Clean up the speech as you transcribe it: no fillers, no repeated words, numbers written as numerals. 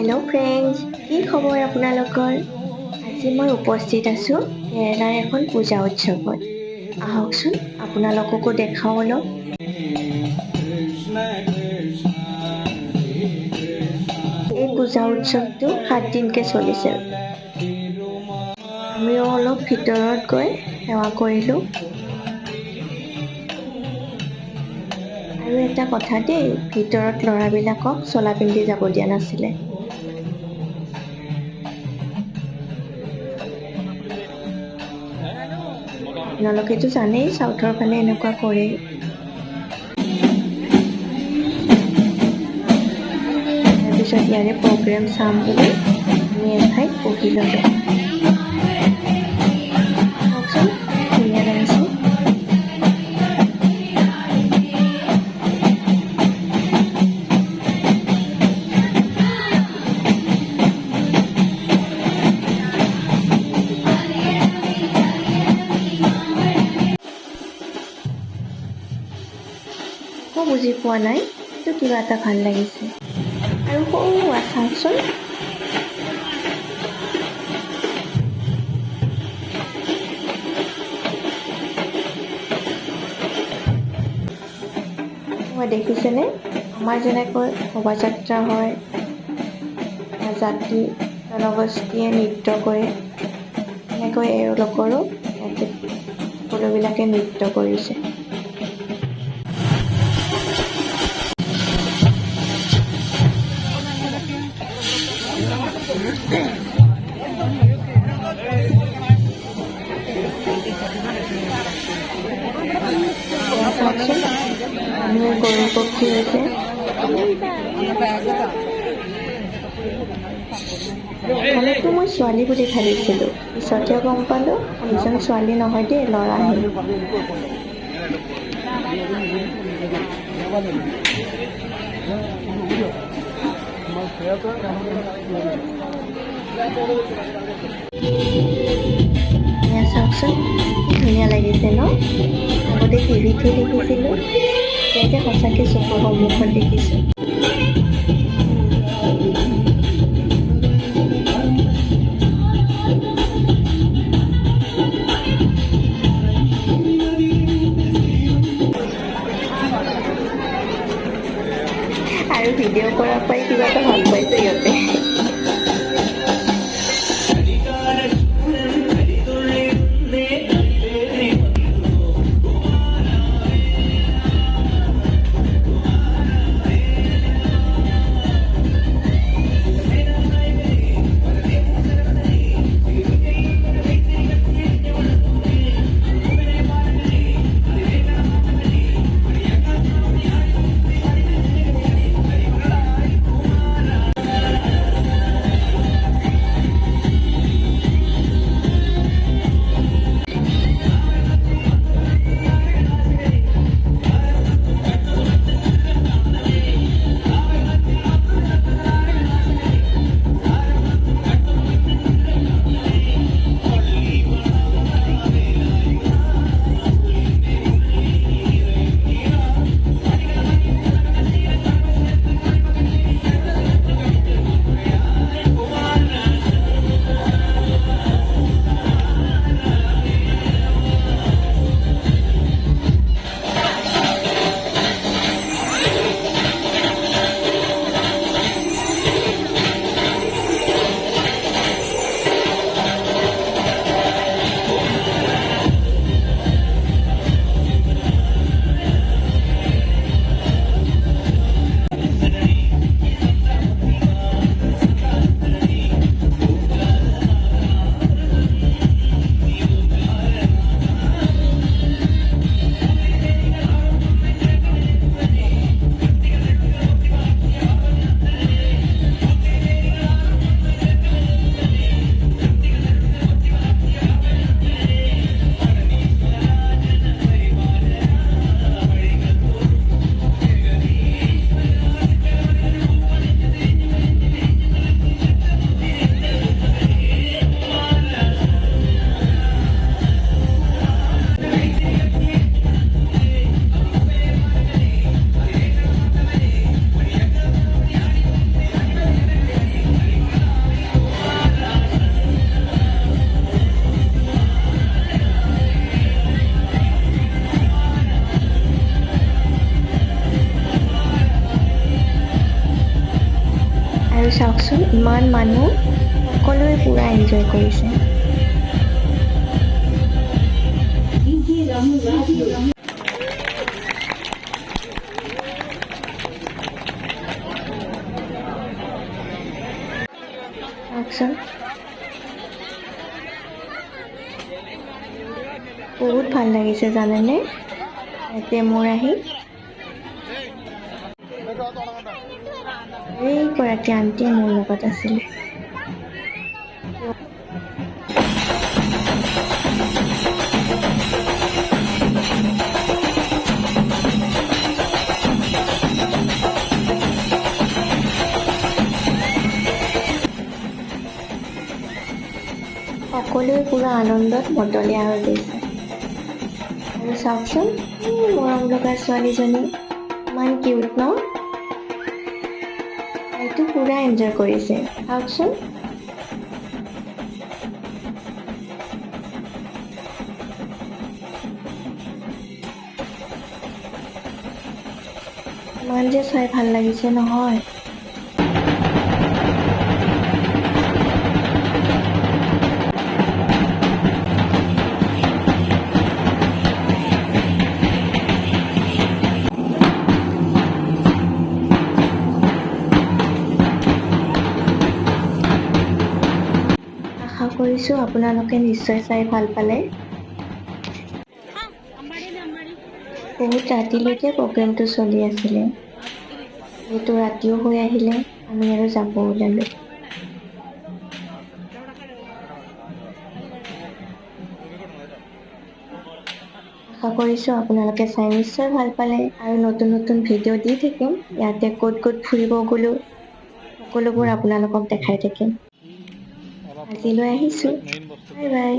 Hello' friends, কি খবৰ আপোনালোকৰ? আজি মই উপস্থিত আছোঁ কেৰেলাৰ এখন পূজা উৎসৱত। আহকচোন আপোনালোককো দেখাওঁ অলপ। এই পূজা উৎসৱটো 7 দিনকৈ চলিছিল। আমিও অলপ ভিতৰত গৈ সেৱা কৰিলোঁ। আৰু এটা কথা দেই, ভিতৰত ল'ৰাবিলাকক চোলা পিন্ধি যাব দিয়া নাছিলে। আপোনালোকেতো জানেই চাউথৰ ফালে এনেকুৱা কৰে। তাৰপিছত ইয়াৰে প্ৰগ্ৰেম চাম বুলি আমি এঠাইত বহি ল'লোঁ। চাওকচোন ধুনীয়া লাগিছে। একো বুজি পোৱা নাই, কিন্তু কিবা এটা ভাল লাগিছে। আৰু চাওকচোন, দেখিছেনে? আমাৰ যেনেকৈ শোভাযাত্ৰা হয়, জাতি জনগোষ্ঠীয়ে নৃত্য কৰে, এনেকৈ এওঁলোকৰো ইয়াতে সকলোবিলাকে নৃত্য কৰিছে। মানুহে গৰু পক্ষী হৈছে। প্ৰথমেতো মই ছোৱালী বুলি ভাবিছিলোঁ, পিছতহে গম পালোঁ এইজন ছোৱালী নহয় দেই, ল'ৰাহে। চাওকচোন কি ধুনীয়া লাগিছে ন? আগতে টিভিতহে দেখিছিলোঁ, এতিয়া যে সঁচাকৈ চকুৰ সন্মুখত দেখিছোঁ। আৰু ভিডিঅ' কৰাৰ পৰাই কিবা এটা ভাল পাইছে সিহঁতে। চাওকচোন ইমান মানুহ, সকলোৱে পূৰা এনজয় কৰিছে। চাওকচোন বহুত ভাল লাগিছে জানেনে ইয়াতে মোৰ আহি। এইগৰাকী আণ্টি মোৰ লগত আছিলে। সকলোৱে পূৰা আনন্দত মতলীয়া হৈ গৈছে। আৰু চাওকচোন মৰম লগা ছোৱালীজনী ইমান কিউট ন? তাইতো পূৰা এনজয় কৰিছে চাওকচোন। ইমান যে চাই ভাল লাগিছে নহয়। আশা কৰিছোঁ আপোনালোকে নিশ্চয় চাই ভাল পালে। বহুত ৰাতিলৈকে প্ৰগ্ৰেমটো চলি আছিলে। যিহেতু ৰাতিও হৈ আহিলে আমি আৰু যাব ওলালোঁ। আশা কৰিছোঁ আপোনালোকে চাই নিশ্চয় ভাল পালে আৰু নতুন নতুন ভিডিঅ' দি থাকিম। ইয়াতে ক'ত ক'ত ফুৰিব গ'লোঁ সকলোবোৰ আপোনালোকক দেখাই থাকিম। আজিলৈ আহিছোঁ, বাই বাই।